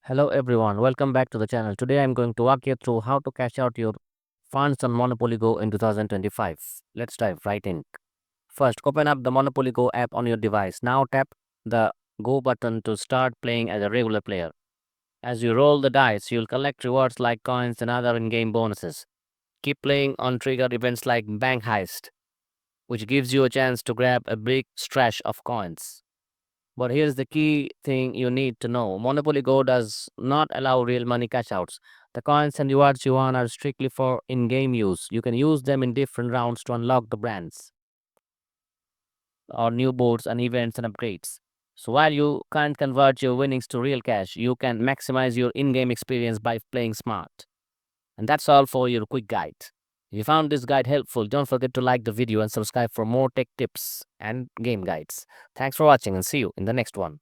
Hello everyone, welcome back to the channel. Today I'm going to walk you through how to cash out your funds on Monopoly Go in 2025. Let's dive right in. First, open up the Monopoly Go app on your device. Now tap the Go button to start playing as a regular player. As you roll the dice, you'll collect rewards like coins and other in-game bonuses. Keep playing on trigger events like Bank Heist, which gives you a chance to grab a big stash of coins. But here's the key thing you need to know. Monopoly Go does not allow real money cash outs. The coins and rewards you earn are strictly for in game use. You can use them in different rounds to unlock the brands or new boards and events and upgrades. So while you can't convert your winnings to real cash, you can maximize your in game experience by playing smart. And that's all for your quick guide. If you found this guide helpful, don't forget to like the video and subscribe for more tech tips and game guides. Thanks for watching and see you in the next one.